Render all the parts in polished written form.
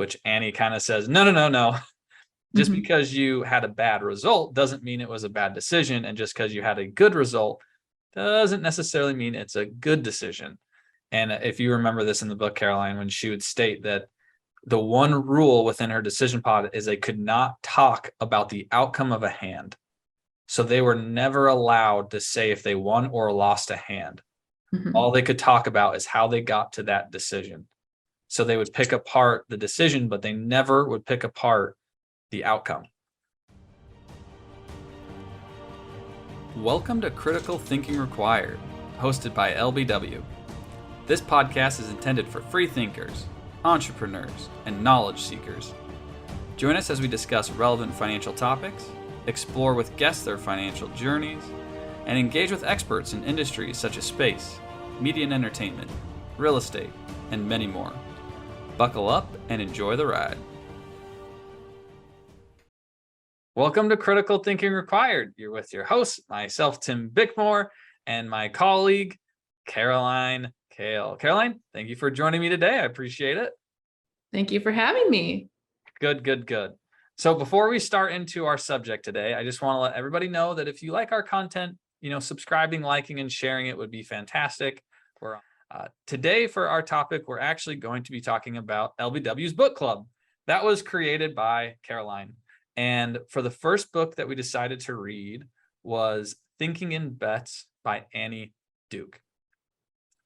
which Annie kind of says, no. Just Mhm. because you had a bad result doesn't mean it was a bad decision. And just because you had a good result doesn't necessarily mean it's a good decision. And if you remember this in the book, Caroline, when she would state that the one rule within her decision pod is they could not talk about the outcome of a hand. So they were never allowed to say if they won or lost a hand. Mhm. All they could talk about is how they got to that decision. So they would pick apart the decision, but they never would pick apart the outcome. Welcome to Critical Thinking Required, hosted by LBW. This podcast is intended for free thinkers, entrepreneurs, and knowledge seekers. Join us as we discuss relevant financial topics, explore with guests their financial journeys, and engage with experts in industries such as space, media and entertainment, real estate, and many more. Buckle up and enjoy the ride. Welcome to Critical Thinking Required. You're with your host, myself, Tim Bickmore, and my colleague, Caroline Kale. Caroline, thank you for joining me today. I appreciate it. Thank you for having me. Good. So before we start into our subject today, I just want to let everybody know that if you like our content, subscribing, liking, and sharing it would be fantastic. Today for our topic, we're actually going to be talking about LBW's Book Club. That was created by Caroline. And for the first book that we decided to read was Thinking in Bets by Annie Duke.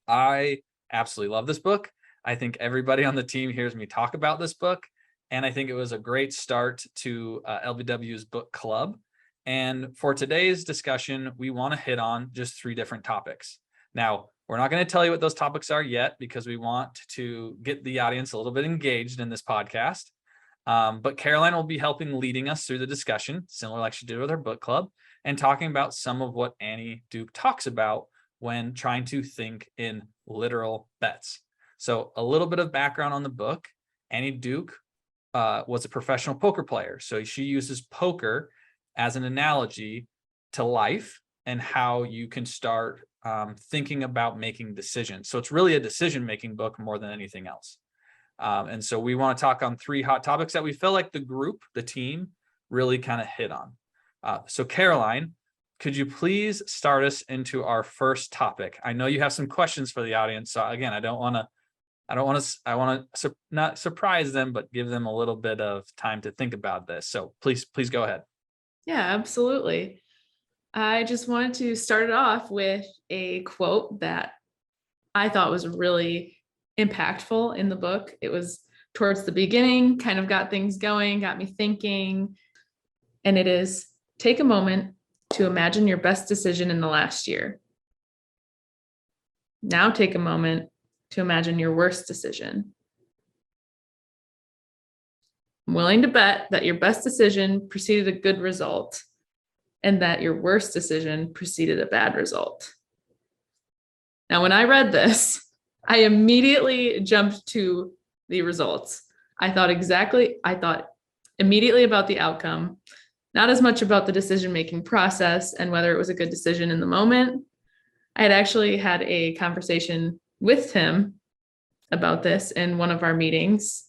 I absolutely love this book. I think everybody on the team hears me talk about this book. And I think it was a great start to LBW's Book Club. And for today's discussion, we want to hit on just 3 different topics. Now, we're not going to tell you what those topics are yet because we want to get the audience a little bit engaged in this podcast. But Caroline will be leading us through the discussion, similar like she did with her book club, and talking about some of what Annie Duke talks about when trying to think in literal bets. So a little bit of background on the book. Annie Duke was a professional poker player. So she uses poker as an analogy to life and how you can start thinking about making decisions. So it's really a decision-making book more than anything else. And so we want to talk on 3 hot topics that we feel like the team, really kind of hit on. So Caroline, could you please start us into our first topic? I know you have some questions for the audience. So again, I want to not surprise them, but give them a little bit of time to think about this. So please go ahead. Yeah, absolutely. I just wanted to start it off with a quote that I thought was really impactful in the book. It was towards the beginning, kind of got things going, got me thinking. And it is, take a moment to imagine your best decision in the last year. Now take a moment to imagine your worst decision. I'm willing to bet that your best decision preceded a good result and that your worst decision preceded a bad result. Now, when I read this, I immediately jumped to the results. I thought immediately about the outcome, not as much about the decision-making process and whether it was a good decision in the moment. I had actually had a conversation with him about this in one of our meetings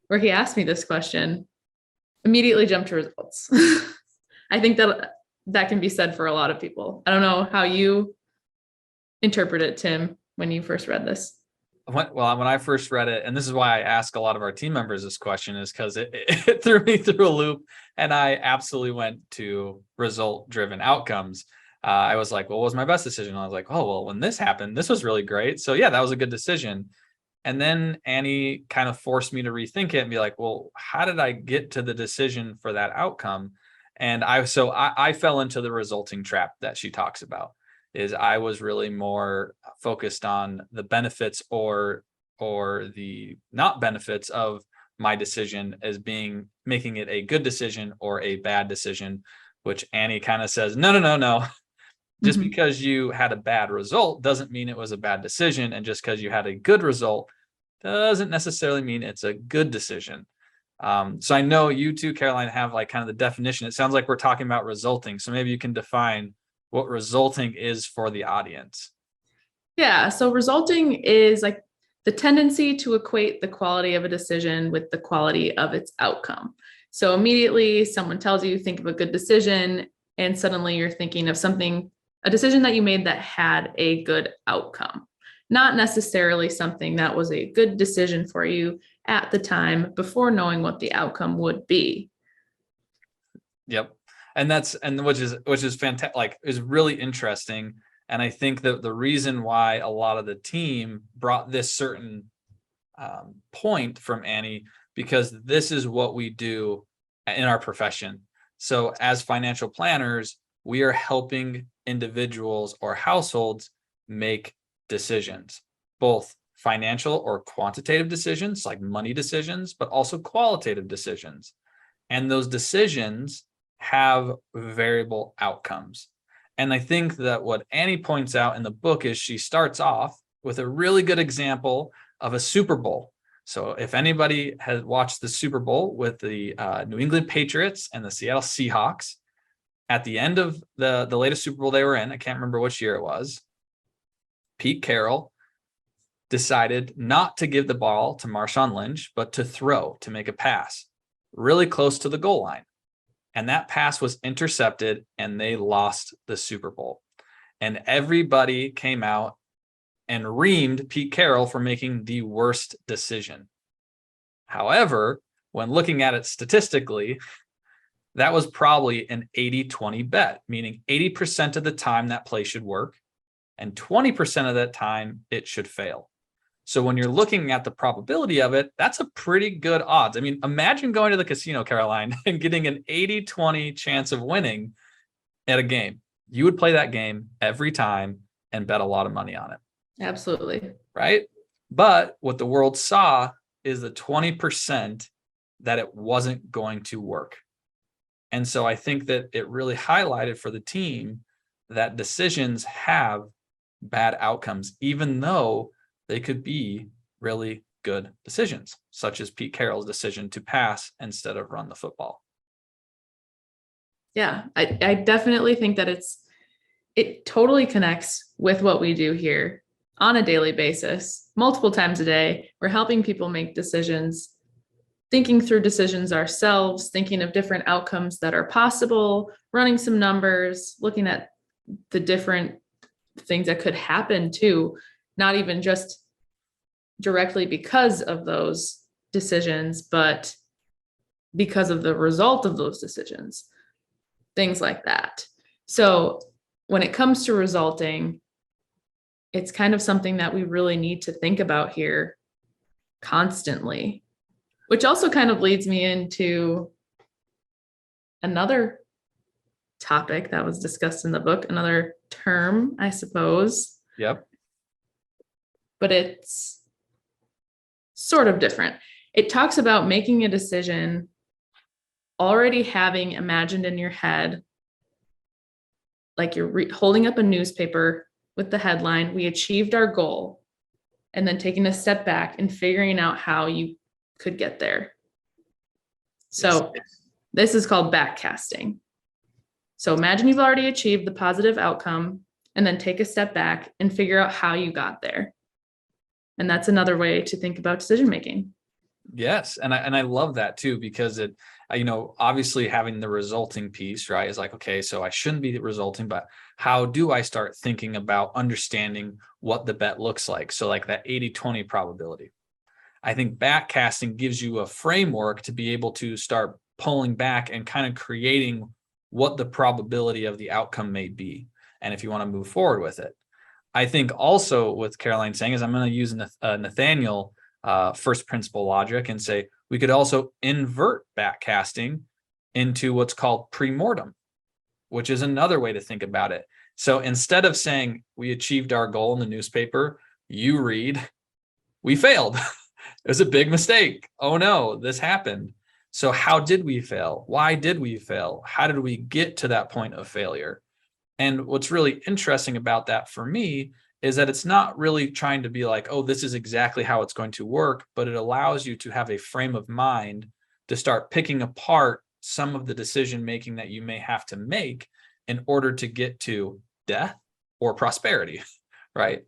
where he asked me this question, immediately jumped to results. I think that can be said for a lot of people. I don't know how you interpret it, Tim, when you first read this. When I first read it, and this is why I ask a lot of our team members this question, is because it threw me through a loop, and I absolutely went to result-driven outcomes. I was like, well, what was my best decision? I was like, oh, well, when this happened, this was really great. So yeah, that was a good decision. And then Annie kind of forced me to rethink it and be like, well, how did I get to the decision for that outcome? And I fell into the resulting trap that she talks about. Is I was really more focused on the benefits or the not benefits of my decision as making it a good decision or a bad decision, which Annie kind of says, no. Just because you had a bad result doesn't mean it was a bad decision. And just because you had a good result doesn't necessarily mean it's a good decision. So I know you too, Caroline, have like kind of the definition. It sounds like we're talking about resulting. So maybe you can define what resulting is for the audience. Yeah, so resulting is like the tendency to equate the quality of a decision with the quality of its outcome. So immediately someone tells you, think of a good decision, and suddenly you're thinking of something, a decision that you made that had a good outcome, not necessarily something that was a good decision for you at the time before knowing what the outcome would be. Yep. And which is fantastic, like, is really interesting. And I think that the reason why a lot of the team brought this certain point from Annie, because this is what we do in our profession. So as financial planners, we are helping individuals or households make decisions, both financial or quantitative decisions, like money decisions, but also qualitative decisions. And those decisions have variable outcomes. And I think that what Annie points out in the book is she starts off with a really good example of a Super Bowl. So if anybody has watched the Super Bowl with the New England Patriots and the Seattle Seahawks, at the end of the latest Super Bowl they were in, I can't remember which year it was, Pete Carroll decided not to give the ball to Marshawn Lynch, but to make a pass really close to the goal line. And that pass was intercepted and they lost the Super Bowl. And everybody came out and reamed Pete Carroll for making the worst decision. However, when looking at it statistically, that was probably an 80-20 bet, meaning 80% of the time that play should work and 20% of that time it should fail. So when you're looking at the probability of it, that's a pretty good odds. I mean, imagine going to the casino, Caroline, and getting an 80-20 chance of winning at a game. You would play that game every time and bet a lot of money on it. Absolutely. Right? But what the world saw is the 20% that it wasn't going to work. And so I think that it really highlighted for the team that decisions have bad outcomes, even though they could be really good decisions, such as Pete Carroll's decision to pass instead of run the football. Yeah, I definitely think that it totally connects with what we do here on a daily basis, multiple times a day. We're helping people make decisions, thinking through decisions ourselves, thinking of different outcomes that are possible, running some numbers, looking at the different things that could happen too, not even just directly because of those decisions, but because of the result of those decisions, things like that. So when it comes to resulting, it's kind of something that we really need to think about here constantly, which also kind of leads me into another topic that was discussed in the book, another term, I suppose. Yep. But it's sort of different. It talks about making a decision, already having imagined in your head, like you're holding up a newspaper with the headline, "We achieved our goal," and then taking a step back and figuring out how you could get there. So this is called backcasting. So imagine you've already achieved the positive outcome and then take a step back and figure out how you got there. And that's another way to think about decision making. Yes. And I love that too, because it, obviously having the resulting piece, right, is like, okay, so I shouldn't be resulting, but how do I start thinking about understanding what the bet looks like? So like that 80-20 probability. I think backcasting gives you a framework to be able to start pulling back and kind of creating what the probability of the outcome may be. And if you want to move forward with it. I think also what Caroline saying is I'm going to use Nathaniel first principle logic and say we could also invert backcasting into what's called premortem, which is another way to think about it. So instead of saying we achieved our goal in the newspaper, you read, we failed. It was a big mistake. Oh no, this happened. So how did we fail? Why did we fail? How did we get to that point of failure? And what's really interesting about that for me is that it's not really trying to be like, oh, this is exactly how it's going to work, but it allows you to have a frame of mind to start picking apart some of the decision making that you may have to make in order to get to death or prosperity, right?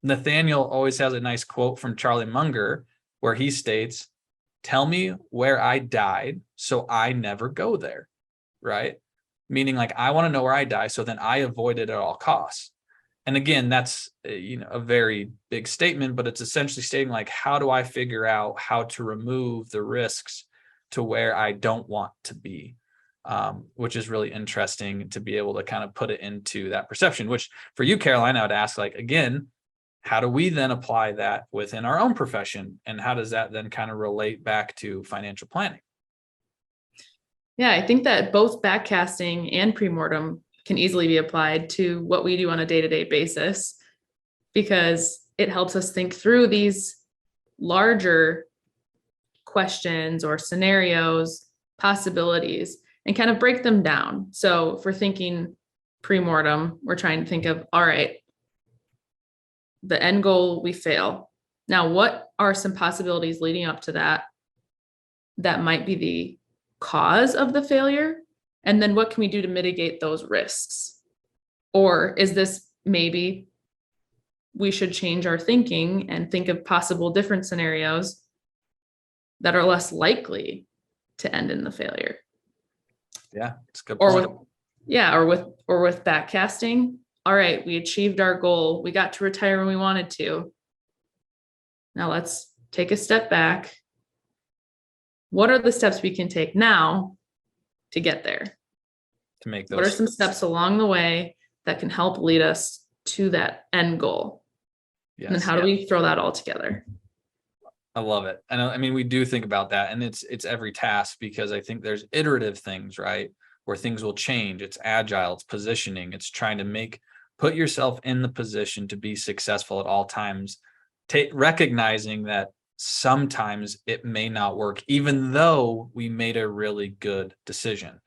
Nathaniel always has a nice quote from Charlie Munger where he states, "Tell me where I died so I never go there," right? Meaning like, I want to know where I die so then I avoid it at all costs. And again, that's a very big statement, but it's essentially stating like, how do I figure out how to remove the risks to where I don't want to be? Which is really interesting to be able to kind of put it into that perception, which for you, Caroline, I would ask, like, again, how do we then apply that within our own profession? And how does that then kind of relate back to financial planning? Yeah, I think that both backcasting and premortem can easily be applied to what we do on a day-to-day basis, because it helps us think through these larger questions or scenarios, possibilities, and kind of break them down. So if we're thinking premortem, we're trying to think of, all right, the end goal, we fail. Now, what are some possibilities leading up to that that might be the cause of the failure? And then what can we do to mitigate those risks? Or is this maybe we should change our thinking and think of possible different scenarios that are less likely to end in the failure? Yeah, it's a good Or point. with backcasting, all right, we achieved our goal. We got to retire when we wanted to. Now let's take a step back. What are the steps we can take now to get there? To make What are those, some steps along the way that can help lead us to that end goal? And then yes, how do we throw that all together? I love it. And I mean, we do think about that, and it's every task, because I think there's iterative things, right? Where things will change. It's agile, it's positioning, it's trying to put yourself in the position to be successful at all times, recognizing that sometimes it may not work, even though we made a really good decision,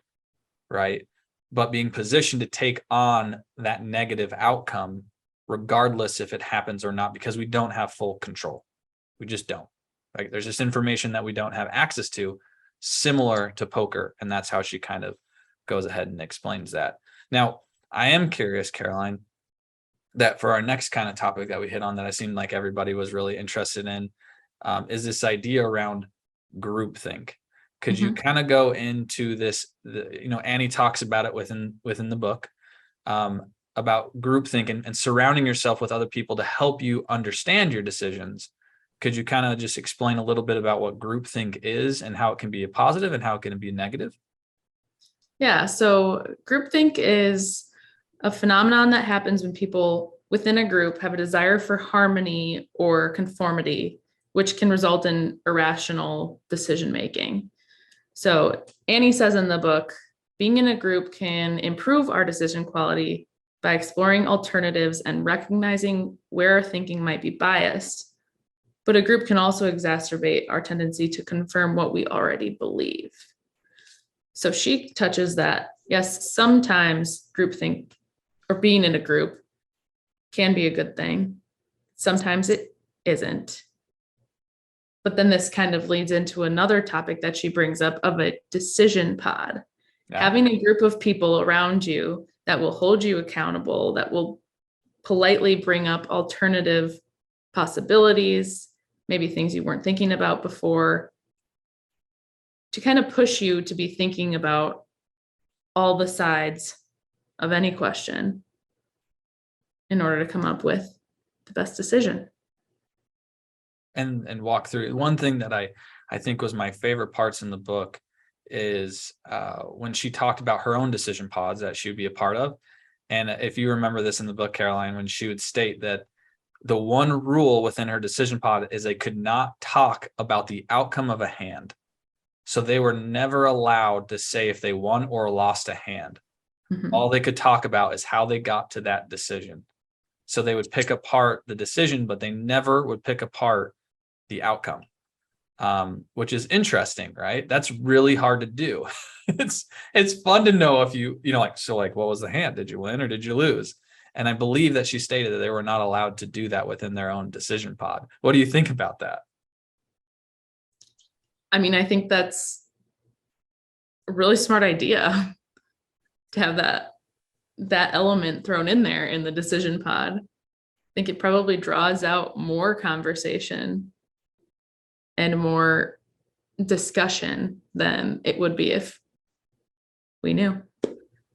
right? But being positioned to take on that negative outcome, regardless if it happens or not, because we don't have full control. We just don't. Like, there's just information that we don't have access to, similar to poker. And that's how she kind of goes ahead and explains that. Now, I am curious, Caroline, that for our next kind of topic that we hit on that I seemed like everybody was really interested in, is this idea around groupthink. Could you kind of go into this? Annie talks about it within the book, about groupthink and surrounding yourself with other people to help you understand your decisions. Could you kind of just explain a little bit about what groupthink is and how it can be a positive and how it can be a negative? Yeah, so groupthink is a phenomenon that happens when people within a group have a desire for harmony or conformity, which can result in irrational decision making. So Annie says in the book, being in a group can improve our decision quality by exploring alternatives and recognizing where our thinking might be biased. But a group can also exacerbate our tendency to confirm what we already believe. So she touches that, yes, sometimes groupthink or being in a group can be a good thing. Sometimes it isn't. But then this kind of leads into another topic that she brings up of a decision pod. Yeah. Having a group of people around you that will hold you accountable, that will politely bring up alternative possibilities, maybe things you weren't thinking about before, to kind of push you to be thinking about all the sides of any question in order to come up with the best decision. And walk through. One thing that I think was my favorite parts in the book is when she talked about her own decision pods that she would be a part of. And if you remember this in the book, Caroline, when she would state that the one rule within her decision pod is they could not talk about the outcome of a hand. So they were never allowed to say if they won or lost a hand. All they could talk about is how they got to that decision. So they would pick apart the decision, but they never would pick apart the outcome, which is interesting, right? That's really hard to do. It's fun to know if what was the hand? Did you win or did you lose? And I believe that she stated that they were not allowed to do that within their own decision pod. What do you think about that? I mean, I think that's a really smart idea to have that element thrown in there in the decision pod. think it probably draws out more conversation and more discussion than it would be if we knew.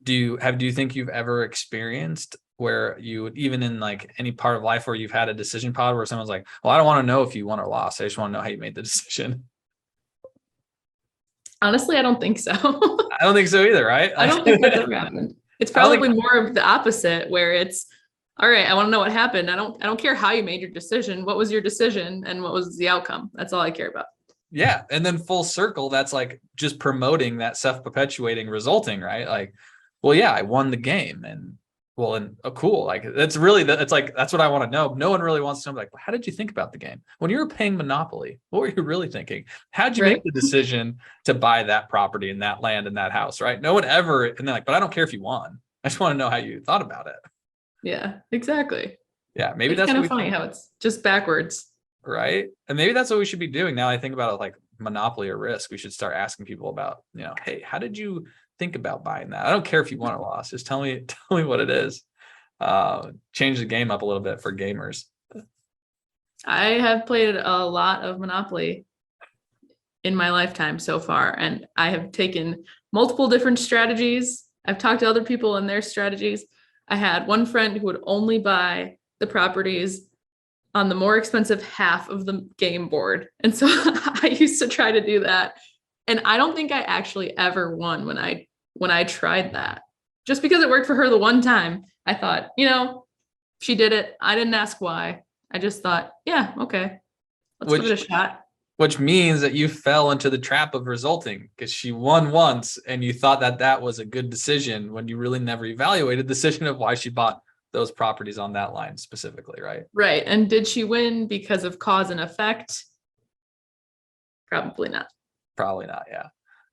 Do you think you've ever experienced where you would, even in like any part of life where you've had a decision pod where someone's like, well, I don't want to know if you won or lost. I just want to know how you made the decision. Honestly, I don't think so. I don't think so either, right? I don't think that's ever happened. It's I don't think- probably more of the opposite, where it's, all right, I want to know what happened. I don't care how you made your decision. What was your decision and what was the outcome? That's all I care about. Yeah. And then full circle, that's like just promoting that self-perpetuating resulting, right? Like, well, yeah, I won the game, and well, and cool. Like that's really it's like, that's what I want to know. No one really wants to know, like, how did you think about the game? When you were paying Monopoly, what were you really thinking? How'd you Right. make the decision to buy that property and that land and that house, right? No one ever, and they're like, but I don't care if you won. I just want to know how you thought about it. Yeah, exactly. Yeah, maybe It's that's kind what of funny how it's just backwards. right? And maybe that's what we should be doing now. I think about it like Monopoly or Risk. We should start asking people about, hey, how did you think about buying that? I don't care if you won or lost. Just tell me what it is. Change the game up a little bit for gamers. I have played a lot of Monopoly in my lifetime so far, and I have taken multiple different strategies. I've talked to other people and their strategies. I had one friend who would only buy the properties on the more expensive half of the game board. And so I used to try to do that. And I don't think I actually ever won when I tried that. Just because it worked for her the one time, I thought, she did it. I didn't ask why. I just thought, yeah, okay, let's give it a shot. Which means that you fell into the trap of resulting, because she won once and you thought that was a good decision when you really never evaluated the decision of why she bought those properties on that line specifically, right? Right. And did she win because of cause and effect? Probably not. Probably not.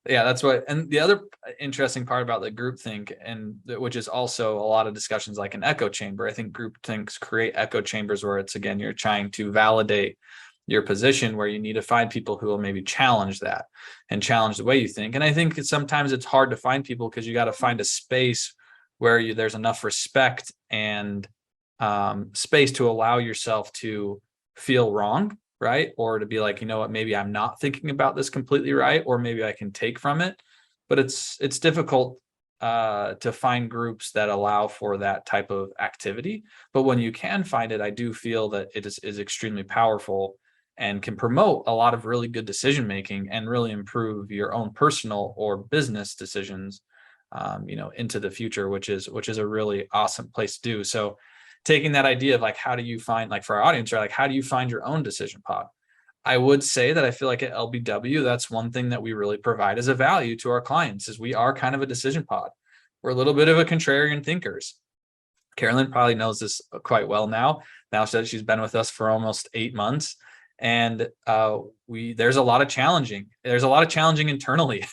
Yeah, that's what. And the other interesting part about the groupthink, and which is also a lot of discussions like an echo chamber. I think groupthinks create echo chambers where it's, again, you're trying to validate your position, where you need to find people who will maybe challenge that and challenge the way you think. And I think sometimes it's hard to find people because you got to find a space where there's enough respect and space to allow yourself to feel wrong, right? Or to be like, you know what, maybe I'm not thinking about this completely right, or maybe I can take from it. But it's difficult to find groups that allow for that type of activity. But when you can find it, I do feel that it is extremely powerful and can promote a lot of really good decision making and really improve your own personal or business decisions, into the future, which is a really awesome place to do. So taking that idea of like, how do you find, like for our audience, right, like how do you find your own decision pod? I would say that I feel like at LBW, that's one thing that we really provide as a value to our clients, is we are kind of a decision pod. We're a little bit of a contrarian thinkers. Carolyn probably knows this quite well now that she's been with us for almost 8 months. And there's a lot of challenging internally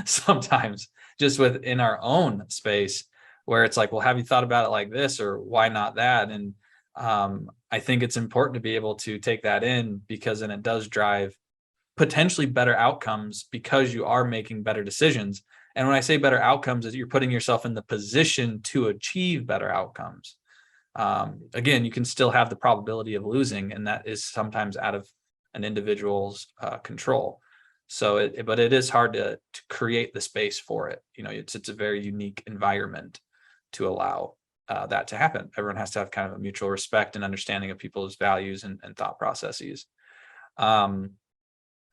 sometimes, just within our own space, where it's like, well, have you thought about it like this, or why not that? And I think it's important to be able to take that in, because then it does drive potentially better outcomes, because you are making better decisions. And when I say better outcomes, is you're putting yourself in the position to achieve better outcomes. Again, you can still have the probability of losing, and that is sometimes out of an individual's control. So, but it is hard to create the space for it. It's a very unique environment to allow that to happen. Everyone has to have kind of a mutual respect and understanding of people's values and thought processes. But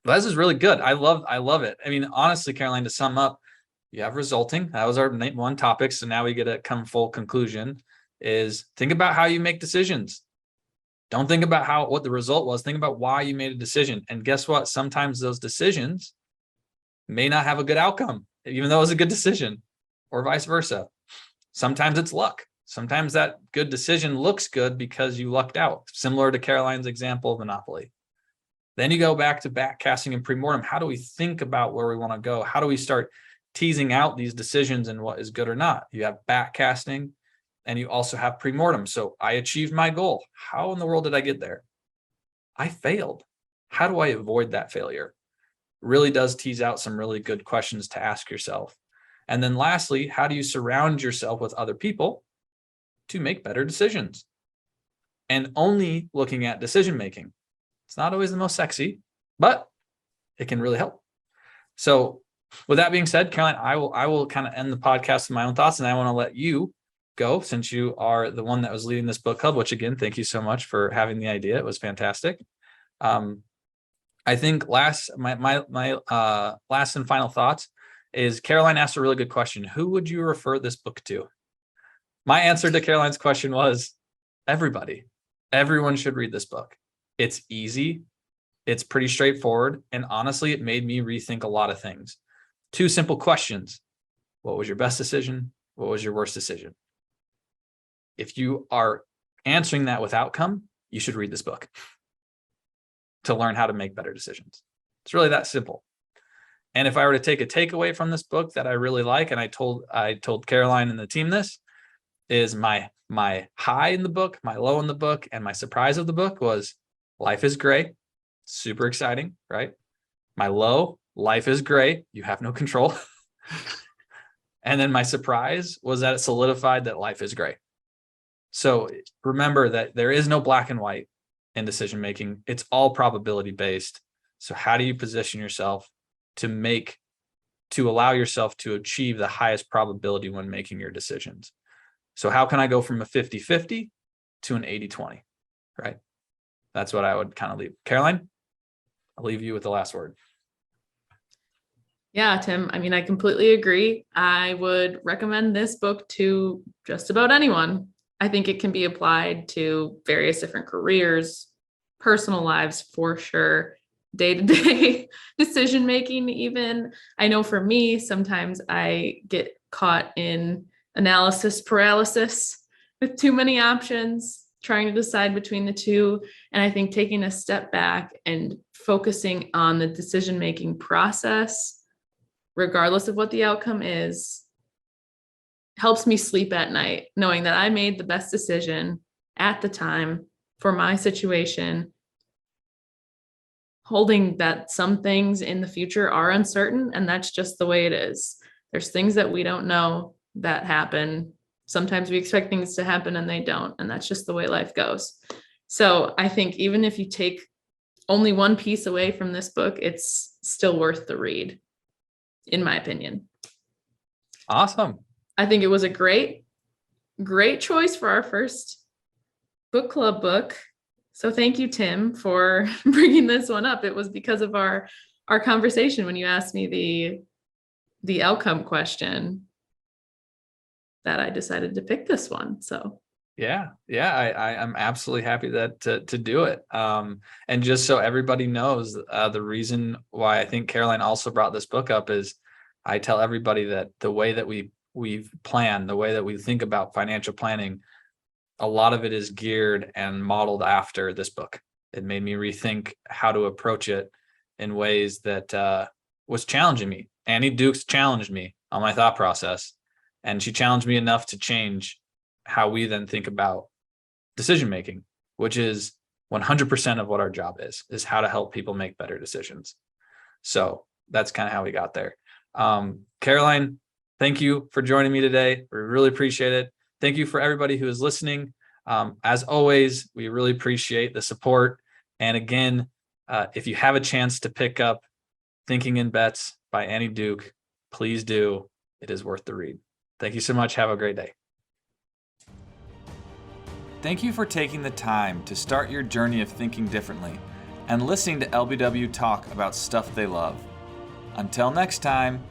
this is really good. I love it. I mean, honestly, Caroline, to sum up, you have resulting. That was our one topic. So now we get to come full conclusion, is think about how you make decisions. Don't think about what the result was. Think about why you made a decision. And guess what? Sometimes those decisions may not have a good outcome, even though it was a good decision, or vice versa. Sometimes it's luck. Sometimes that good decision looks good because you lucked out, similar to Caroline's example of Monopoly. Then you go back to backcasting and premortem. How do we think about where we want to go? How do we start teasing out these decisions and what is good or not? You have backcasting, and you also have premortem. So I achieved my goal. How in the world did I get there? I failed. How do I avoid that failure? Really does tease out some really good questions to ask yourself. And then lastly, how do you surround yourself with other people to make better decisions? and only looking at decision making. It's not always the most sexy, but it can really help. So with that being said, Caroline, I will kind of end the podcast with my own thoughts, and I want to let you go since you are the one that was leading this book club, which again, thank you so much for having the idea. It was fantastic. I think my last and final thoughts is Caroline asked a really good question. Who would you refer this book to? My answer to Caroline's question was everybody. Everyone should read this book. It's easy. It's pretty straightforward. And honestly, it made me rethink a lot of things. 2 simple questions. What was your best decision? What was your worst decision? If you are answering that with outcome, you should read this book to learn how to make better decisions. It's really that simple. And if I were to take a takeaway from this book that I really like, and I told Caroline and the team this, is my high in the book, my low in the book, and my surprise of the book was life is gray. Super exciting, right? My low, life is gray. You have no control. And then my surprise was that it solidified that life is gray. So remember that there is no black and white in decision making. It's all probability based. So how do you position yourself to allow yourself to achieve the highest probability when making your decisions? So how can I go from a 50-50 to an 80-20, right? That's what I would kind of leave. Caroline, I'll leave you with the last word. Yeah, Tim, I mean, I completely agree. I would recommend this book to just about anyone. I think it can be applied to various different careers, personal lives for sure, day-to-day decision making even. I know for me, sometimes I get caught in analysis paralysis with too many options, trying to decide between the two. And I think taking a step back and focusing on the decision-making process, regardless of what the outcome is, helps me sleep at night, knowing that I made the best decision at the time for my situation, holding that some things in the future are uncertain, and that's just the way it is. There's things that we don't know that happen. Sometimes we expect things to happen and they don't, and that's just the way life goes. So I think even if you take only one piece away from this book, it's still worth the read, in my opinion. Awesome. I think it was a great choice for our first book club book. So thank you, Tim, for bringing this one up. It was because of our conversation when you asked me the outcome question that I decided to pick this one. So Yeah, I'm absolutely happy that to do it. And just so everybody knows, the reason why I think Caroline also brought this book up is I tell everybody that the way that we've planned, the way that we think about financial planning, a lot of it is geared and modeled after this book. It made me rethink how to approach it in ways that was challenging me. Annie Dukes challenged me on my thought process, and she challenged me enough to change how we then think about decision making, which is 100% of what our job is how to help people make better decisions. So that's kind of how we got there. Caroline, thank you for joining me today. We really appreciate it. Thank you for everybody who is listening. As always, we really appreciate the support. And again, if you have a chance to pick up Thinking in Bets by Annie Duke, please do. It is worth the read. Thank you so much. Have a great day. Thank you for taking the time to start your journey of thinking differently and listening to LBW talk about stuff they love. Until next time,